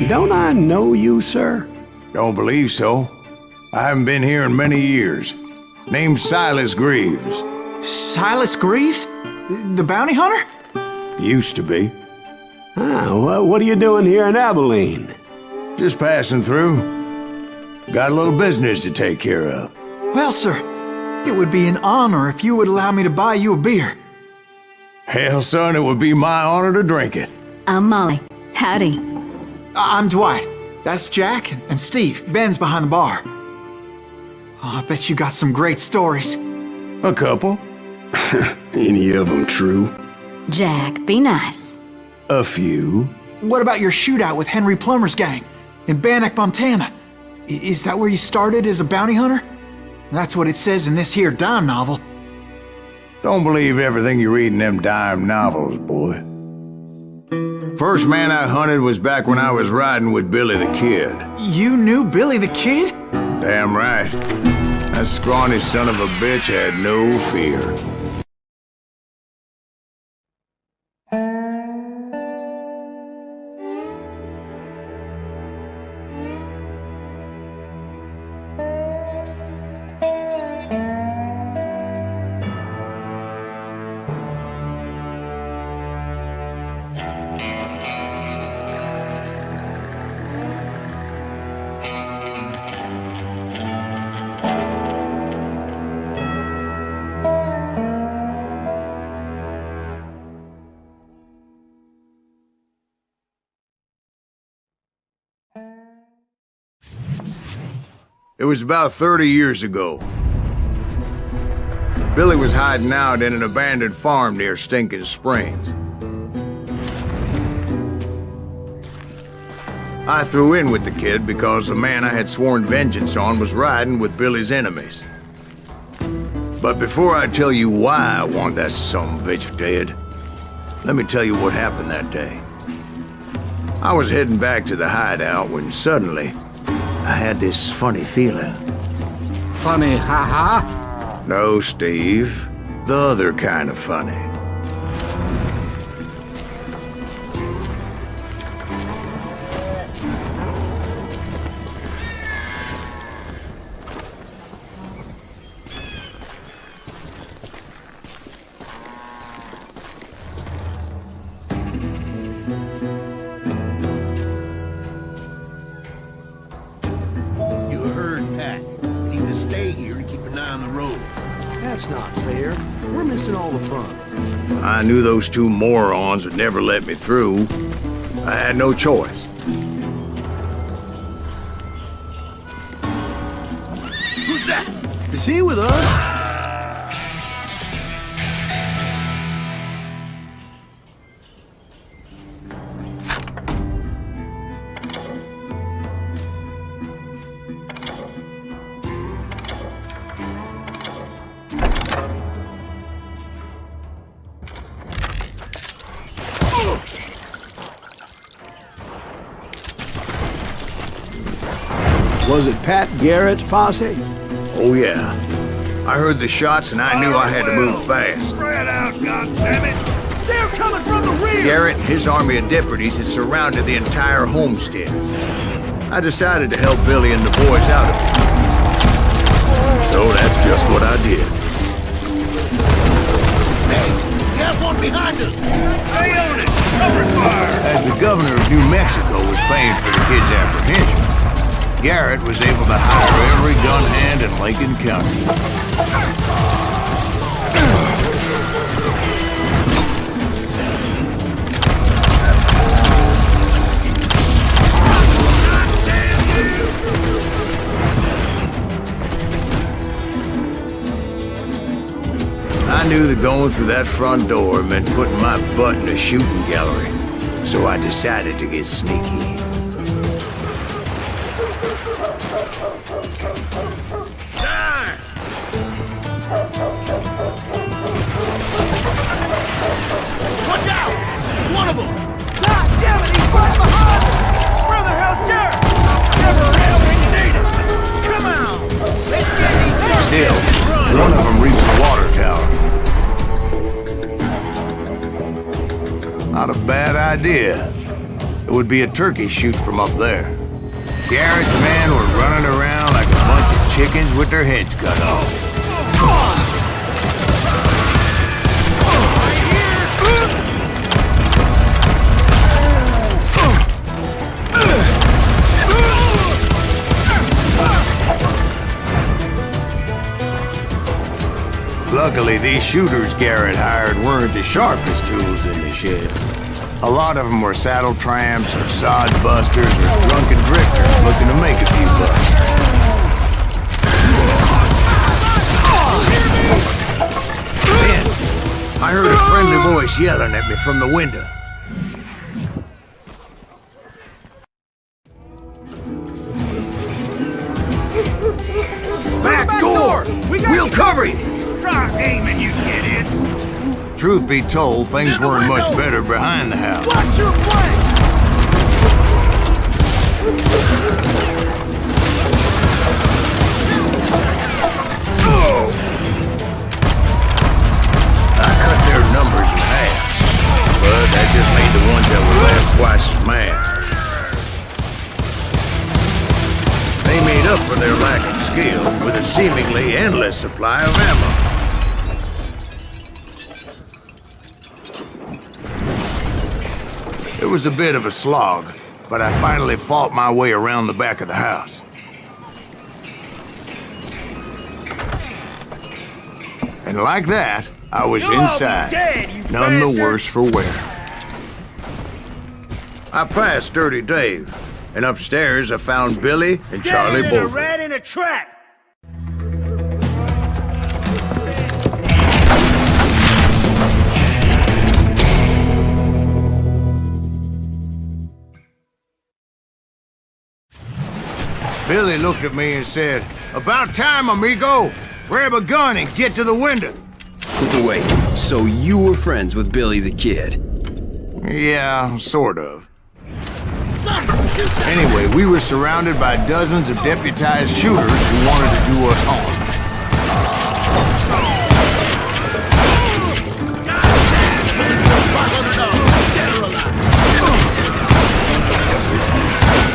Don't I know you, sir? Don't believe so. I haven't been here in many years. Name's Silas Greaves. Silas Greaves? The bounty hunter? Used to be. What are you doing here in Abilene? Just passing through. Got a little business to take care of. Well, sir, it would be an honor if you would allow me to buy you a beer. Hell, son, it would be my honor to drink it. I'm Molly. Howdy. I'm Dwight. That's Jack and Steve. Ben's behind the bar. Oh, I bet you got some great stories. A couple. Any of them true? Jack, be nice. A few. What about your shootout with Henry Plummer's gang in Bannock, Montana? Is that where you started as a bounty hunter? That's what it says in this here dime novel. Don't believe everything you read in them dime novels, boy. First man I hunted was back when I was riding with Billy the Kid. You knew Billy the Kid? Damn right. That scrawny son of a bitch had no fear. It was about 30 years ago. Billy was hiding out in an abandoned farm near Stinking Springs. I threw in with the kid because the man I had sworn vengeance on was riding with Billy's enemies. But before I tell you why I want that sumbitch dead, let me tell you what happened that day. I was heading back to the hideout when suddenly I had this funny feeling. Funny, ha-ha? No, Steve. The other kind of funny. That's not fair. We're missing all the fun. I knew those two morons would never let me through. I had no choice. Who's that? Is he with us? Was it Pat Garrett's posse? Oh, yeah. I heard the shots and I knew I had to move fast. Spread out, goddammit! They're coming from the rear! Garrett and his army of deputies had surrounded the entire homestead. I decided to help Billy and the boys out of it. So that's just what I did. Hey, there's one behind us! Stay on it! Cover fire! As the governor of New Mexico was paying for the kid's apprehension, Garrett was able to hire every gun hand in Lincoln County. I knew that going through that front door meant putting my butt in a shooting gallery, so I decided to get sneaky. Watch out! It's one of them! God damn it, he's right behind us! Where the hell's Garrett? Never around when you need it! Come on! They send these Still, one of them reached the water tower. Not a bad idea. It would be a turkey shoot from up there. Garrett's men were running around like a bunch of chickens with their heads cut off. Luckily, these shooters Garrett hired weren't the sharpest tools in the shed. A lot of them were saddle tramps or sod busters or drunken drifters looking to make a few bucks. Then, I heard a friendly voice yelling at me from the window. Back door! We'll cover you! Try aiming, you idiots! Truth be told, things weren't much better behind the house. Watch your flank! I cut their numbers in half, but that just made the ones that were left twice as mad. They made up for their lack of skill with a seemingly endless supply of ammo. It was a bit of a slog, but I finally fought my way around the back of the house. And like that, I was inside, none the worse for wear. I passed Dirty Dave, and upstairs I found Billy and Charlie a both. rat in a trap! Billy looked at me and said, "About time, amigo! Grab a gun and get to the window!" Wait, so you were friends with Billy the Kid? Yeah, sort of. Anyway, we were surrounded by dozens of deputized shooters who wanted to do us harm.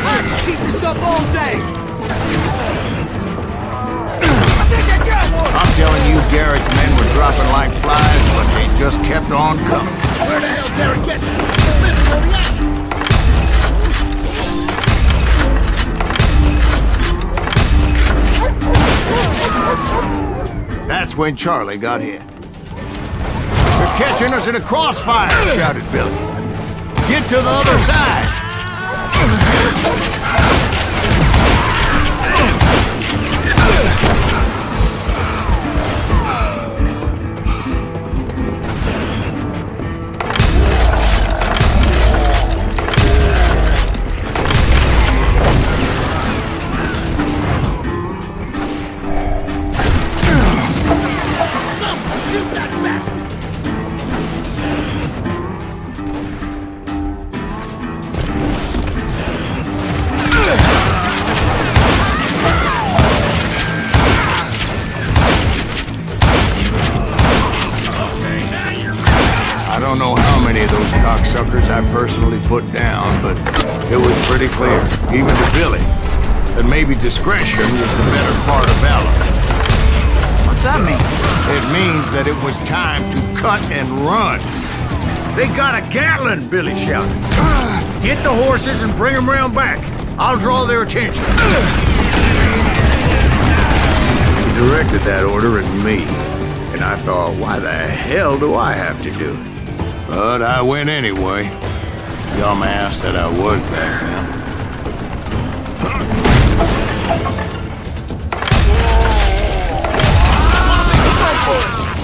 I can keep this up all day! I'm telling you, Garrett's men were dropping like flies, but they just kept on coming. Where the hell Garrett get? He's living on the action! That's when Charlie got hit. "They're catching us in a crossfire!" shouted Billy. "Get to the other side!" I don't know how many of those cocksuckers I personally put down, but it was pretty clear, even to Billy, that maybe discretion was the better part of valor. What's that mean? It means that it was time to cut and run. "They got a Gatling!" Billy shouted. "Get the horses and bring them round back. I'll draw their attention." He directed that order at me, and I thought, why the hell do I have to do it? But I went anyway. Dumbass that I was back then.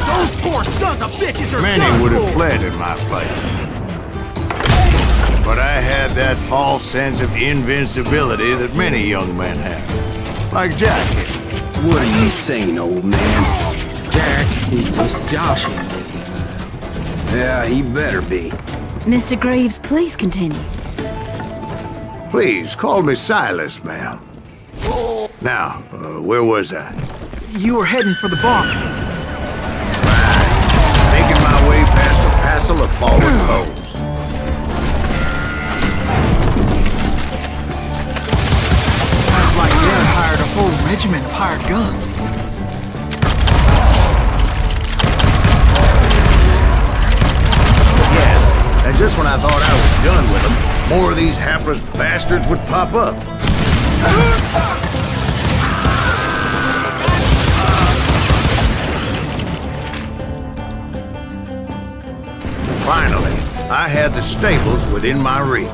Those poor sons of bitches are Many done would have for. fled in my place. But I had that false sense of invincibility that many young men have. Like Jack did. What are you saying, old man? Jack, he's just joshing with you. Yeah, he better be. Mr. Greaves, please continue. Please, call me Silas, ma'am. Now, where was I? You were heading for the barn. Making my way past a passel of fallen foes. hired guns. Yeah, and just when I thought I was done with them, more of these hapless bastards would pop up. Finally, I had the stables within my reach.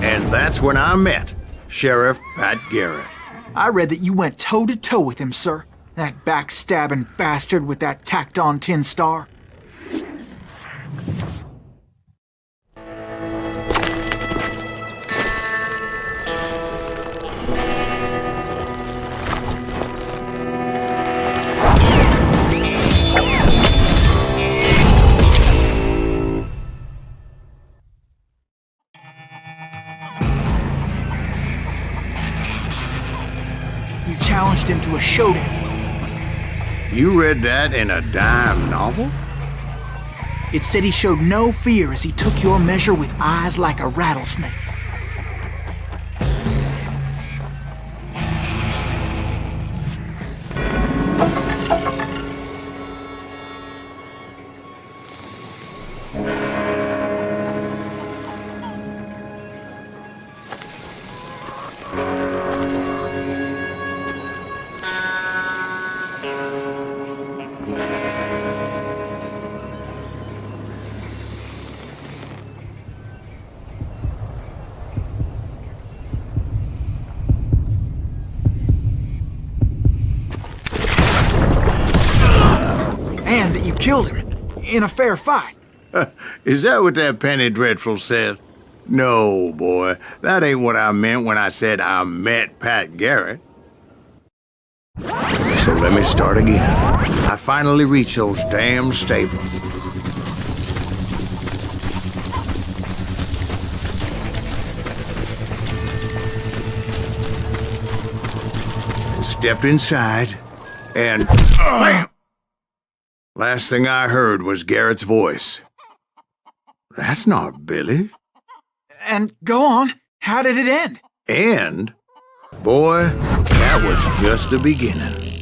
And that's when I met Sheriff Pat Garrett. I read that you went toe-to-toe with him, sir. That backstabbing bastard with that tacked-on tin star. Challenged him to a showdown. You read that in a dime novel? It said he showed no fear as he took your measure with eyes like a rattlesnake. Killed him in a fair fight. Is that what that Penny Dreadful said? No, boy. That ain't what I meant when I said I met Pat Garrett. So let me start again. I finally reached those damn stables. Stepped inside, and bam! Last thing I heard was Garrett's voice. That's not Billy. And go on. How did it end? And, boy, that was just the beginning.